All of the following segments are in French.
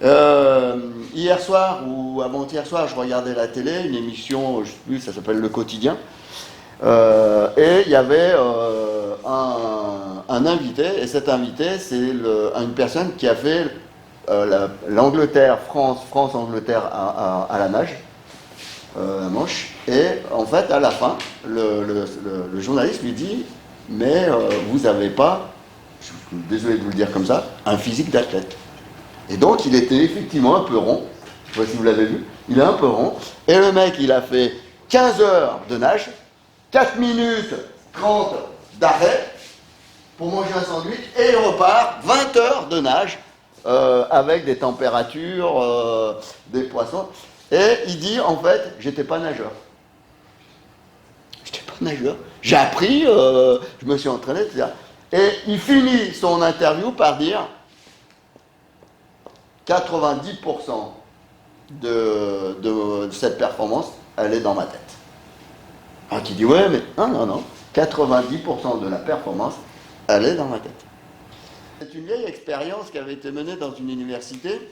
Hier soir ou avant-hier soir, je regardais la télé, une émission, je sais plus, ça s'appelle Le Quotidien. Et il y avait un invité, et cet invité, c'est une personne qui a fait l'Angleterre, France-Angleterre à la nage, la Manche. Et en fait, à la fin, le journaliste lui dit, mais vous n'avez pas, je suis désolé de vous le dire comme ça, un physique d'athlète. Et donc, il était effectivement un peu rond, je ne sais pas si vous l'avez vu, il est un peu rond, et le mec, il a fait 15 heures de nage, 4 minutes 30 d'arrêt pour manger un sandwich, et il repart 20 heures de nage avec des températures, des poissons. Et il dit, en fait, j'étais pas nageur. J'étais pas nageur. J'ai appris, je me suis entraîné, etc. Et il finit son interview par dire 90% de cette performance, elle est dans ma tête. Alors qui dit, ouais, mais non, 90% de la performance, elle est dans ma tête. C'est une vieille expérience qui avait été menée dans une université.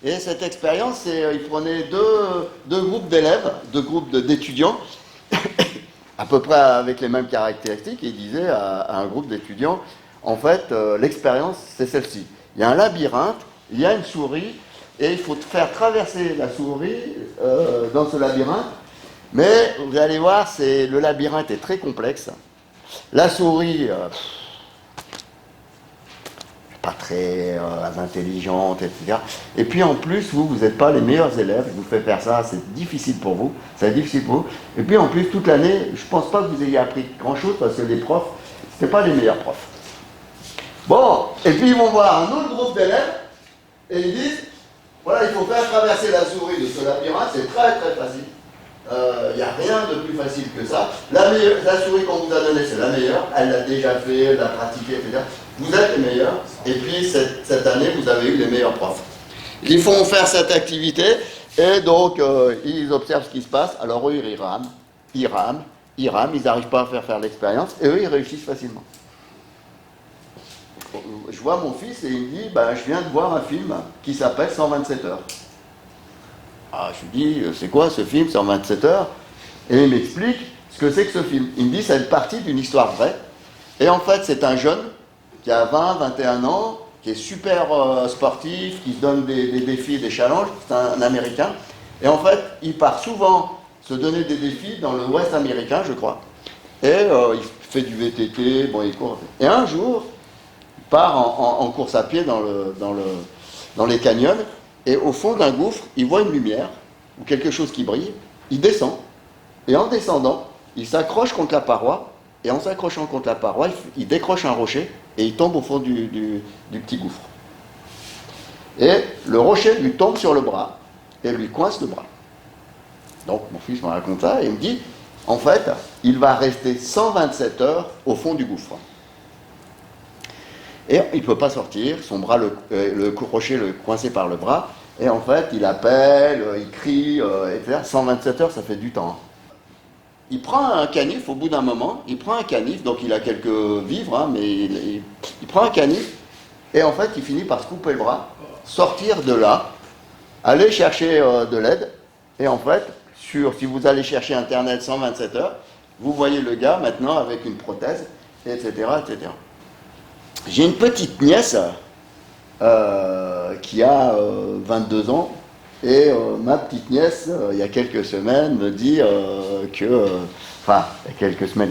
Et cette expérience, il prenait deux groupes d'élèves, deux groupes d'étudiants, à peu près avec les mêmes caractéristiques, et il disait à un groupe d'étudiants, en fait, l'expérience, c'est celle-ci. Il y a un labyrinthe, il y a une souris, et il faut faire traverser la souris dans ce labyrinthe. Mais vous allez voir, le labyrinthe est très complexe. La souris, pas très intelligente, etc. Et puis en plus, vous n'êtes pas les meilleurs élèves, je vous fais faire ça, c'est difficile pour vous, c'est difficile pour vous. Et puis en plus, toute l'année, je ne pense pas que vous ayez appris grand-chose, parce que les profs, ce n'étaient pas les meilleurs profs. Bon, et puis ils vont voir un autre groupe d'élèves, et ils disent, voilà, il faut faire traverser la souris de ce labyrinthe, c'est très très facile. Il n'y a rien de plus facile que ça. La souris qu'on vous a donnée, c'est la meilleure. Elle l'a déjà fait, elle l'a pratiquée, etc. Vous êtes les meilleurs. Et puis, cette année, vous avez eu les meilleurs profs. Ils font faire cette activité. Et donc, ils observent ce qui se passe. Alors, eux, ils rament. Ils n'arrivent pas à faire l'expérience. Et eux, ils réussissent facilement. Je vois mon fils et il me dit, je viens de voir un film qui s'appelle 127 heures. Ah, je lui dis, c'est quoi ce film, 127 heures? Et il m'explique ce que c'est que ce film. Il me dit, c'est une partie d'une histoire vraie. Et en fait, c'est un jeune qui a 20, 21 ans, qui est super sportif, qui se donne des défis, des challenges. C'est un Américain. Et en fait, il part souvent se donner des défis dans le Ouest américain, je crois. Et il fait du VTT, bon, il court. Et un jour, il part en course à pied dans les canyons. Et au fond d'un gouffre, il voit une lumière, ou quelque chose qui brille, il descend, et en descendant, il s'accroche contre la paroi, et en s'accrochant contre la paroi, il décroche un rocher, et il tombe au fond du petit gouffre. Et le rocher lui tombe sur le bras, et lui coince le bras. Donc mon fils me raconte ça, et il me dit, en fait, il va rester 127 heures au fond du gouffre. Et il ne peut pas sortir, son bras, le rocher le coincé par le bras, et en fait, il appelle, il crie, etc. 127 heures, ça fait du temps. Il prend un canif au bout d'un moment, il prend un canif, donc il a quelques vivres, mais il prend un canif, et en fait, il finit par se couper le bras, sortir de là, aller chercher de l'aide, et en fait, si vous allez chercher Internet 127 heures, vous voyez le gars maintenant avec une prothèse, etc., etc. J'ai une petite nièce qui a 22 ans et ma petite nièce, il y a quelques semaines, me dit il y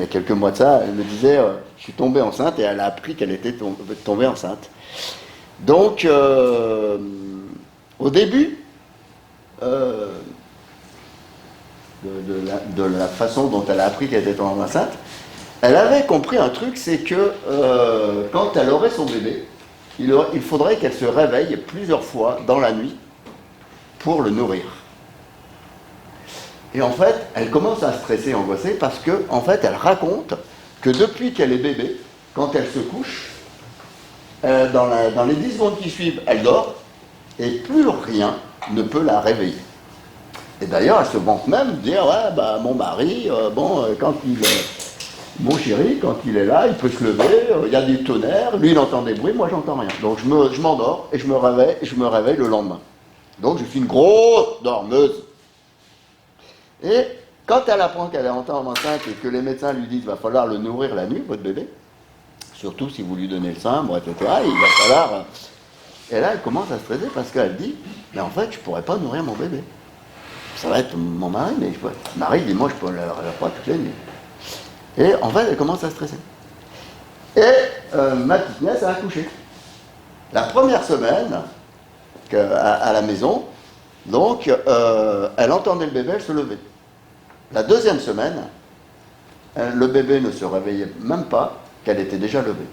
a quelques mois de ça, elle me disait je suis tombée enceinte et elle a appris qu'elle était tombée enceinte. Donc, au début de la façon dont elle a appris qu'elle était tombée enceinte, elle avait compris un truc, c'est que quand elle aurait son bébé, il faudrait qu'elle se réveille plusieurs fois dans la nuit pour le nourrir. Et en fait, elle commence à stresser, angoisser, parce que, en fait, elle raconte que depuis qu'elle est bébé, quand elle se couche, dans les 10 secondes qui suivent, elle dort, et plus rien ne peut la réveiller. Et d'ailleurs, elle se vante même de dire, ouais, mon mari, quand Mon chéri, quand il est là, il peut se lever, il y a du tonnerre, lui il entend des bruits, moi j'entends rien. Donc je m'endors et je me réveille le lendemain. Donc je suis une grosse dormeuse. Et quand elle apprend qu'elle est enceinte et que les médecins lui disent qu'il va falloir le nourrir la nuit, votre bébé, surtout si vous lui donnez le sein, bon, etc., il va falloir... Et là, elle commence à stresser parce qu'elle dit, mais en fait, je ne pourrais pas nourrir mon bébé. Ça va être mon mari, mais mon mari dit, moi, je ne peux le pas toutes les nuits. Et en fait, elle commence à stresser. Et ma petite nièce a accouché. La première semaine à la maison, donc, elle entendait le bébé, elle se levait. La deuxième semaine, le bébé ne se réveillait même pas, qu'elle était déjà levée.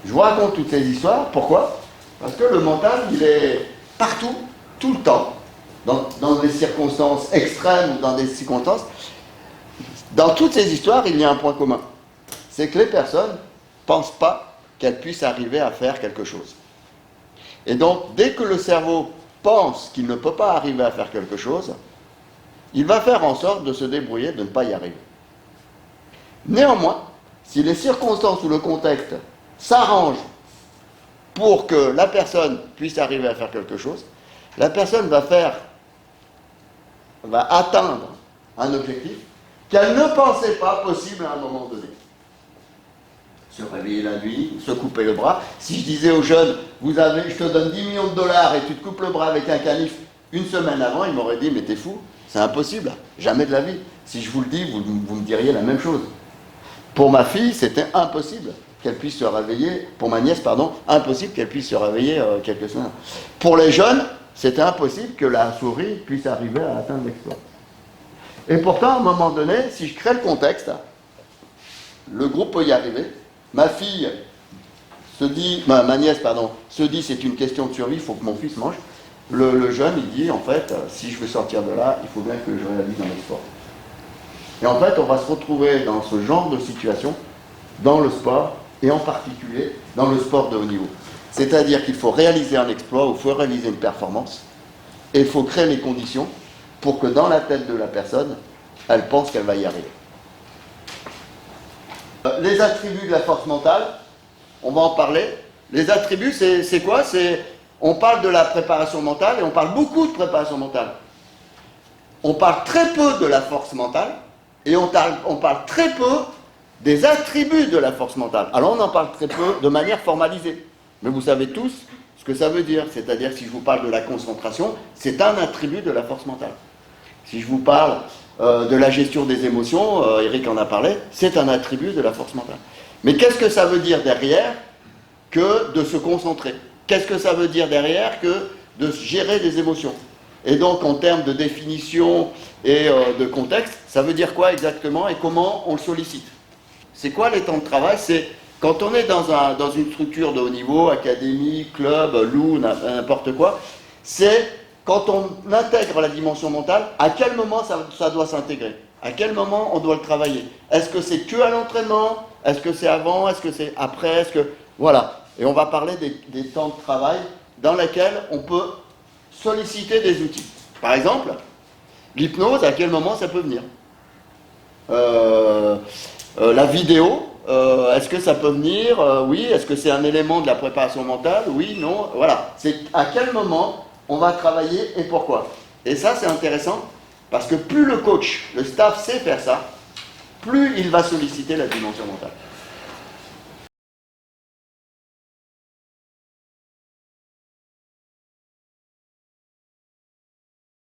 Je vous raconte toutes ces histoires, pourquoi ? Parce que le mental, il est partout, tout le temps, dans des circonstances extrêmes ou dans des circonstances. Dans toutes ces histoires, il y a un point commun. C'est que les personnes ne pensent pas qu'elles puissent arriver à faire quelque chose. Et donc, dès que le cerveau pense qu'il ne peut pas arriver à faire quelque chose, il va faire en sorte de se débrouiller de ne pas y arriver. Néanmoins, si les circonstances ou le contexte s'arrangent pour que la personne puisse arriver à faire quelque chose, la personne va atteindre un objectif qu'elle ne pensait pas possible à un moment donné. Se réveiller la nuit, se couper le bras. Si je disais aux jeunes, je te donne 10 millions de dollars et tu te coupes le bras avec un canif une semaine avant, ils m'auraient dit, mais t'es fou, c'est impossible, jamais de la vie. Si je vous le dis, vous me diriez la même chose. Pour ma fille, c'était impossible qu'elle puisse se réveiller, pour ma nièce, pardon, impossible qu'elle puisse se réveiller quelques semaines. Pour les jeunes, c'était impossible que la souris puisse arriver à atteindre l'exploit. Et pourtant, à un moment donné, si je crée le contexte, le groupe peut y arriver. Ma fille se dit, ma nièce, pardon, se dit c'est une question de survie, il faut que mon fils mange. Le jeune, il dit, en fait, si je veux sortir de là, il faut bien que je réalise un exploit. Et en fait, on va se retrouver dans ce genre de situation, dans le sport, et en particulier dans le sport de haut niveau. C'est-à-dire qu'il faut réaliser un exploit, ou il faut réaliser une performance, et il faut créer les conditions pour que dans la tête de la personne, elle pense qu'elle va y arriver. Les attributs de la force mentale, on va en parler. Les attributs, c'est quoi ? On parle de la préparation mentale, et on parle beaucoup de préparation mentale. On parle très peu de la force mentale, et on parle très peu des attributs de la force mentale. Alors on en parle très peu de manière formalisée. Mais vous savez tous ce que ça veut dire. C'est-à-dire si je vous parle de la concentration, c'est un attribut de la force mentale. Si je vous parle de la gestion des émotions, Eric en a parlé, c'est un attribut de la force mentale. Mais qu'est-ce que ça veut dire derrière que de se concentrer ? Qu'est-ce que ça veut dire derrière que de gérer des émotions ? Et donc en termes de définition et de contexte, ça veut dire quoi exactement et comment on le sollicite ? C'est quoi les temps de travail ? C'est quand on est dans une structure de haut niveau, académie, club, loup, n'importe quoi, c'est quand on intègre la dimension mentale, à quel moment ça doit s'intégrer ? À quel moment on doit le travailler ? Est-ce que c'est que à l'entraînement ? Est-ce que c'est avant ? Est-ce que c'est après ? Voilà. Et on va parler des temps de travail dans lesquels on peut solliciter des outils. Par exemple, l'hypnose, à quel moment ça peut venir ? La vidéo, est-ce que ça peut venir ? Oui. Est-ce que c'est un élément de la préparation mentale ? Oui, non. Voilà. C'est à quel moment on va travailler et pourquoi. Et ça, c'est intéressant parce que plus le coach, le staff sait faire ça, plus il va solliciter la dimension mentale.